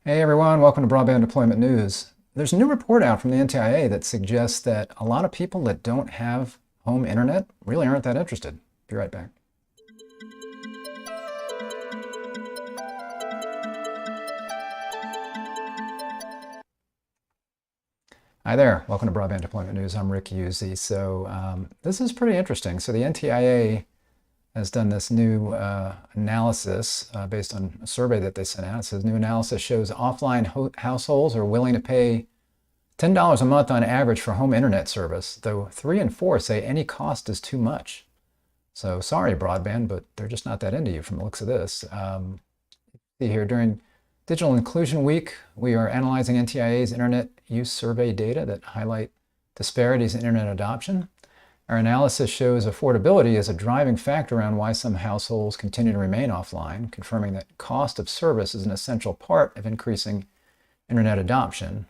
Hey everyone, welcome to Broadband Deployment News. There's a new report out from the NTIA that suggests that a lot of people that don't have home internet really aren't that interested. Be right back. Hi there, welcome to Broadband Deployment News. I'm Rick Uzzi. This is pretty interesting. So the NTIA has done this new analysis based on a survey that they sent out. It says new analysis shows offline households are willing to pay $10 a month on average for home internet service, though 3 in 4 say any cost is too much. So sorry, broadband, but they're just not that into you from the looks of this. See here, during Digital Inclusion Week, we are analyzing NTIA's internet use survey data that highlight disparities in internet adoption. Our analysis shows affordability as a driving factor around why some households continue to remain offline, confirming that cost of service is an essential part of increasing internet adoption.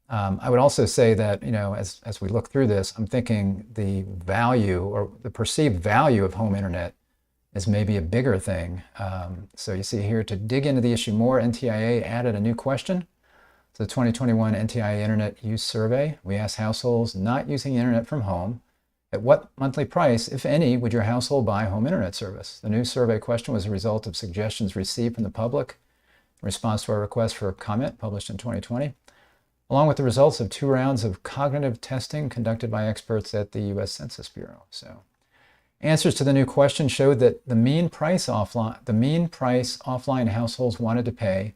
I would also say that, as we look through this, I'm thinking the value or the perceived value of home internet is maybe a bigger thing. So you see here, to dig into the issue more, NTIA added a new question. So the 2021 NTIA Internet Use Survey, we asked households not using the internet from home, at what monthly price, if any, would your household buy home internet service? The new survey question was a result of suggestions received from the public in response to our request for comment published in 2020, along with the results of 2 rounds of cognitive testing conducted by experts at the U.S. Census Bureau. So, answers to the new question showed that the mean price offline households wanted to pay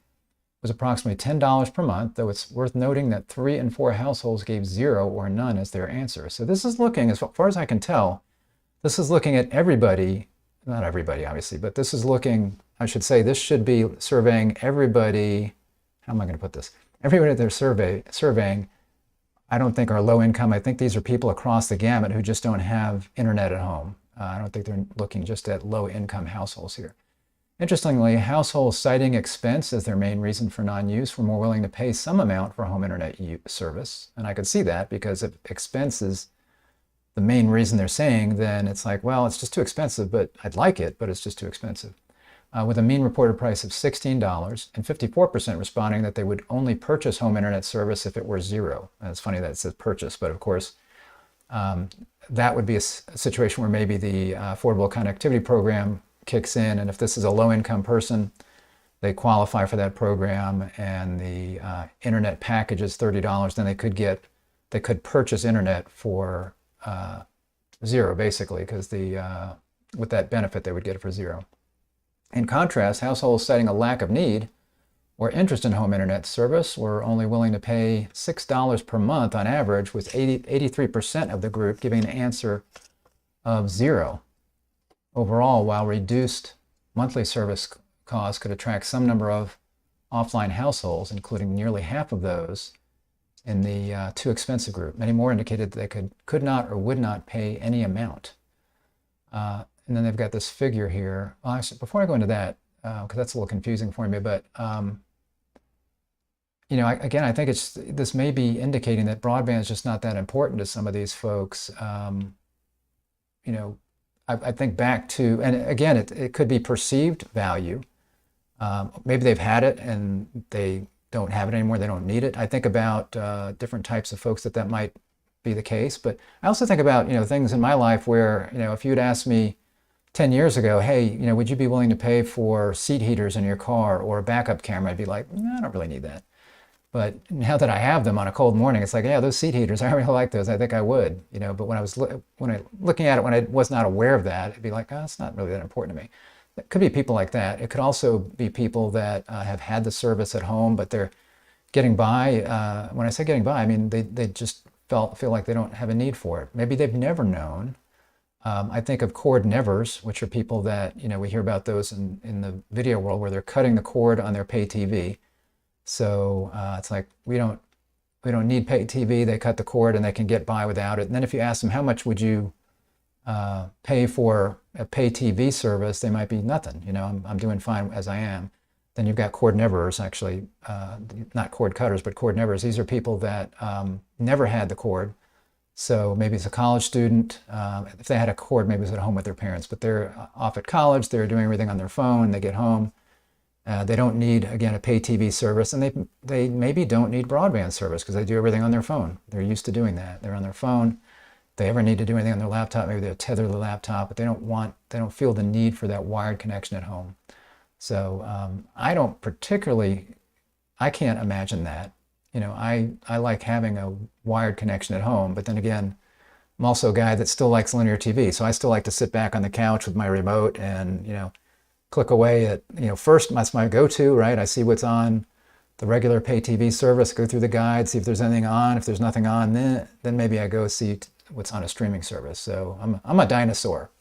was approximately $10 per month, though it's worth noting that 3 in 4 households gave 0 or none as their answer. So this is looking, as far as I can tell, this is looking at everybody, not everybody obviously, but this is looking, I should say, this should be surveying everybody. How am I going to put this? Everybody that they're surveying, I don't think are low income. I think these are people across the gamut who just don't have internet at home. I don't think they're looking just at low income households here. Interestingly, households citing expense as their main reason for non-use were more willing to pay some amount for home internet service. And I could see that, because if expense is the main reason they're saying, then it's like, well, it's just too expensive, but I'd like it, but it's just too expensive. With a mean reported price of $16 and 54% responding that they would only purchase home internet service if it were 0. And it's funny that it says purchase, but of course, that would be a situation where maybe the Affordable Connectivity Program kicks in, and if this is a low-income person, they qualify for that program, and the internet package is $30, then they could purchase internet for 0, basically, because with that benefit they would get it for 0. In contrast, households citing a lack of need or interest in home internet service were only willing to pay $6 per month on average, with 83% of the group giving an answer of 0. Overall, while reduced monthly service costs could attract some number of offline households, including nearly half of those in the too expensive group, many more indicated that they could not or would not pay any amount. And then they've got this figure here. Well, actually, before I go into that, because that's a little confusing for me, but again, I think this may be indicating that broadband is just not that important to some of these folks. I think back to, and again, it could be perceived value. Maybe they've had it and they don't have it anymore. They don't need it. I think about different types of folks that might be the case. But I also think about, things in my life where, if you'd asked me 10 years ago, hey, would you be willing to pay for seat heaters in your car or a backup camera? I'd be like, no, I don't really need that. But now that I have them on a cold morning, it's like, yeah, those seat heaters, I really like those. I think I would, But when I was looking at it, when I was not aware of that, it'd be like, oh, it's not really that important to me. It could be people like that. It could also be people that have had the service at home, but they're getting by. When I say getting by, I mean they just feel like they don't have a need for it. Maybe they've never known. I think of cord nevers, which are people that, we hear about those in the video world where they're cutting the cord on their pay TV. So it's like, we don't need pay TV. They cut the cord and they can get by without it. And then if you ask them, how much would you pay for a pay TV service, they might be nothing. I'm doing fine as I am. Then you've got cord nevers, actually, not cord cutters, but cord nevers. These are people that never had the cord. So maybe it's a college student. If they had a cord, maybe it's at home with their parents, but they're off at college. They're doing everything on their phone. They get home. They don't need, again, a pay TV service, and they maybe don't need broadband service because they do everything on their phone. They're used to doing that. They're on their phone. If they ever need to do anything on their laptop, maybe they'll tether the laptop, but they don't feel the need for that wired connection at home. So I can't imagine that. I like having a wired connection at home, but then again, I'm also a guy that still likes linear TV. So I still like to sit back on the couch with my remote and, click away at, first that's my go-to, right? I see what's on the regular pay TV service, go through the guide, see if there's anything on. If there's nothing on, then maybe I go see what's on a streaming service. So I'm a dinosaur,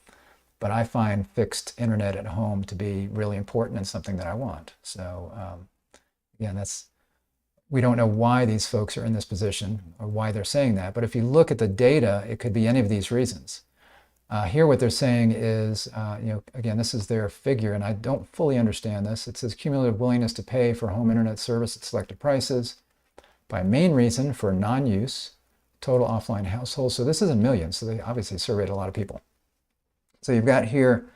but I find fixed internet at home to be really important and something that I want. So again, we don't know why these folks are in this position or why they're saying that. But if you look at the data, it could be any of these reasons. Here what they're saying is, again, this is their figure, and I don't fully understand this. It says cumulative willingness to pay for home internet service at selected prices by main reason for non-use, total offline households. So this is in millions, so they obviously surveyed a lot of people. So you've got here,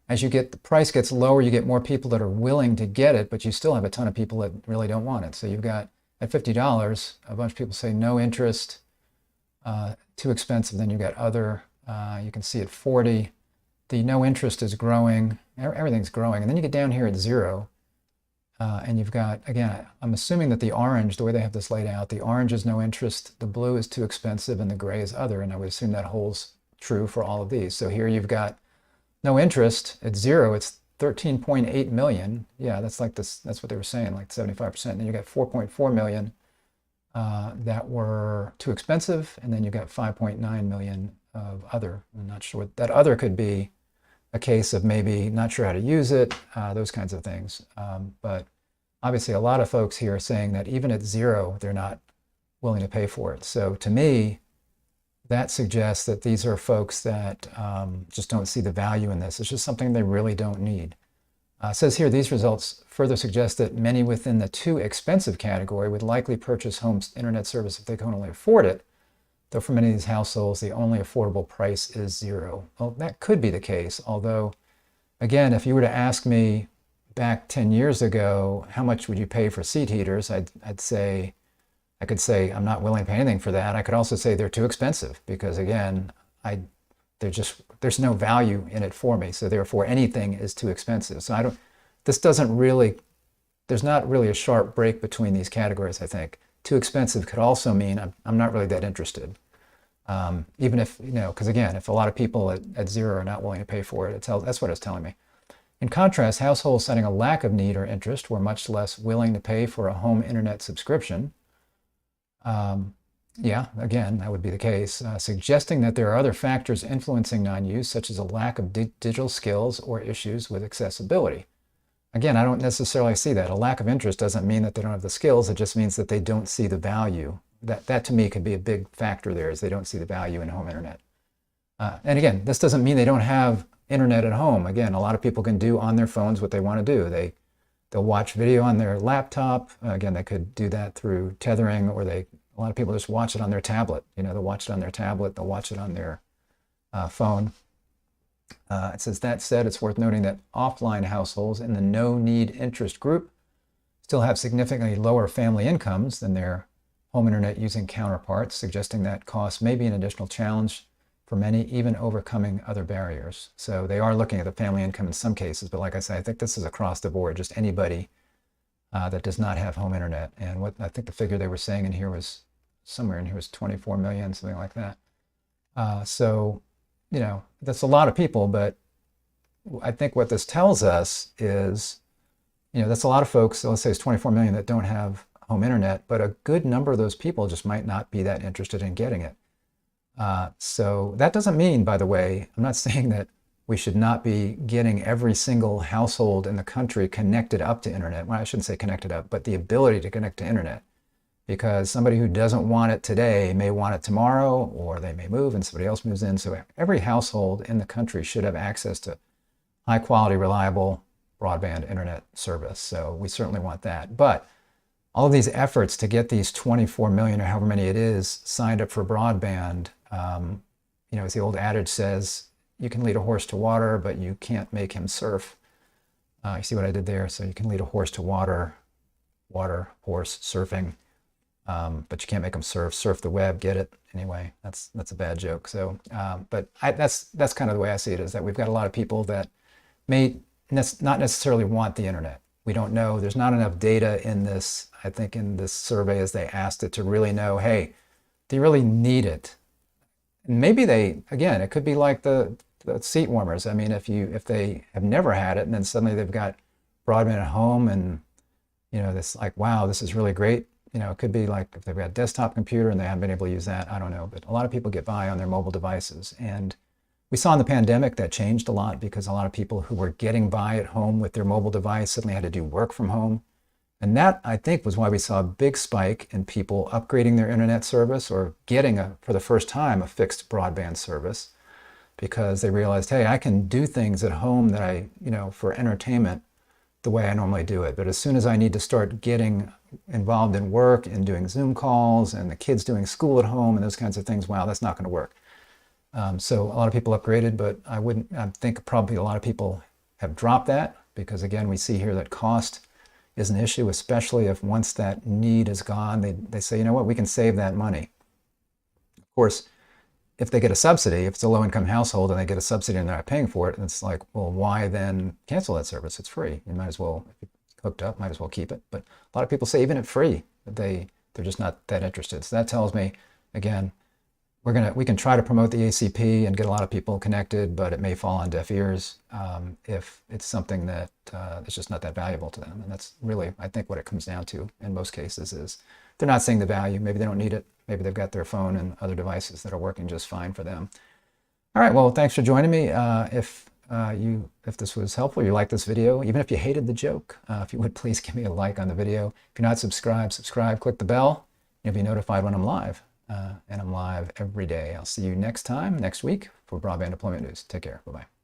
as the price gets lower, you get more people that are willing to get it, but you still have a ton of people that really don't want it. So you've got, at $50, a bunch of people say no interest, too expensive. Then you've got other. You can see at 40, the no interest is growing. Everything's growing. And then you get down here at 0, and you've got, again, I'm assuming that the orange, the way they have this laid out, the orange is no interest, the blue is too expensive, and the gray is other. And I would assume that holds true for all of these. So here you've got no interest at 0. It's 13.8 million. Yeah, that's like this. That's what they were saying, like 75%. And then you got 4.4 million that were too expensive, and then you got 5.9 million of other. I'm not sure what that other could be. A case of maybe not sure how to use it, those kinds of things. But obviously, a lot of folks here are saying that even at 0, they're not willing to pay for it. So to me, that suggests that these are folks that just don't see the value in this. It's just something they really don't need. It says here, these results further suggest that many within the too expensive category would likely purchase home internet service if they can only afford it, though for many of these households, the only affordable price is 0. Well, that could be the case, although, again, if you were to ask me back 10 years ago, how much would you pay for seat heaters, I could say, I'm not willing to pay anything for that. I could also say they're too expensive because, again, there's no value in it for me. So therefore, anything is too expensive. So there's not really a sharp break between these categories, I think. Too expensive could also mean I'm not really that interested. Even if, because again, if a lot of people at 0 are not willing to pay for it, that's what it's telling me. In contrast, households citing a lack of need or interest were much less willing to pay for a home internet subscription. Yeah, again, that would be the case, suggesting that there are other factors influencing non-use, such as a lack of digital skills or issues with accessibility. Again, I don't necessarily see that. A lack of interest doesn't mean that they don't have the skills. It just means that they don't see the value. That to me could be a big factor there, is they don't see the value in home internet. And again, this doesn't mean they don't have internet at home. Again, a lot of people can do on their phones what they want to do. They'll watch video on their laptop. Again, they could do that through tethering, or a lot of people just watch it on their tablet. They'll watch it on their tablet, they'll watch it on their phone. It says, that said, it's worth noting that offline households in the no need interest group still have significantly lower family incomes than their home internet using counterparts, suggesting that cost may be an additional challenge for many, even overcoming other barriers. So they are looking at the family income in some cases, but like I said, I think this is across the board, just anybody that does not have home internet. And what I think the figure they were saying in here was, somewhere in here was 24 million, something like that. So, that's a lot of people, but I think what this tells us is, that's a lot of folks, so let's say it's 24 million that don't have home internet, but a good number of those people just might not be that interested in getting it. So that doesn't mean, by the way, I'm not saying that we should not be getting every single household in the country connected up to internet. Well, I shouldn't say connected up, but the ability to connect to internet. Because somebody who doesn't want it today may want it tomorrow, or they may move and somebody else moves in. So every household in the country should have access to high quality, reliable broadband internet service. So we certainly want that. But all of these efforts to get these 24 million or however many it is signed up for broadband, as the old adage says, you can lead a horse to water, but you can't make him surf. You see what I did there? So you can lead a horse to water, horse, surfing, but you can't make them surf the web, get it? Anyway, that's a bad joke. So, but that's kind of the way I see it, is that we've got a lot of people that may not necessarily want the internet. We don't know. There's not enough data in this, I think, in this survey as they asked it to really know, hey, do you really need it? And maybe again, it could be like the seat warmers. I mean, if they have never had it and then suddenly they've got broadband at home and, this like, wow, this is really great. It could be like if they've got a desktop computer and they haven't been able to use that, I don't know. But a lot of people get by on their mobile devices. And we saw in the pandemic that changed a lot, because a lot of people who were getting by at home with their mobile device suddenly had to do work from home. And that, I think, was why we saw a big spike in people upgrading their internet service or getting, for the first time, a fixed broadband service, because they realized, hey, I can do things at home that I, for entertainment the way I normally do it. But as soon as I need to start getting involved in work and doing Zoom calls and the kids doing school at home and those kinds of things, wow, that's not going to work. So a lot of people upgraded, but I think probably a lot of people have dropped that, because again, we see here that cost is an issue, especially if once that need is gone, they say, you know what, we can save that money. Of course, if they get a subsidy, if it's a low-income household and they get a subsidy and they're not paying for it, it's like, well, why then cancel that service? It's free. You might as well, if it's hooked up, might as well keep it. But a lot of people say even at free, they're just not that interested. So that tells me, again, we can try to promote the ACP and get a lot of people connected, but it may fall on deaf ears if it's something that is just not that valuable to them. And that's really, I think, what it comes down to in most cases, is they're not seeing the value. Maybe they don't need it. Maybe they've got their phone and other devices that are working just fine for them. All right, well, thanks for joining me. If this was helpful, you liked this video, even if you hated the joke, if you would please give me a like on the video. If you're not subscribed, click the bell. You'll be notified when I'm live. And I'm live every day. I'll see you next week for Broadband Deployment News. Take care. Bye-bye.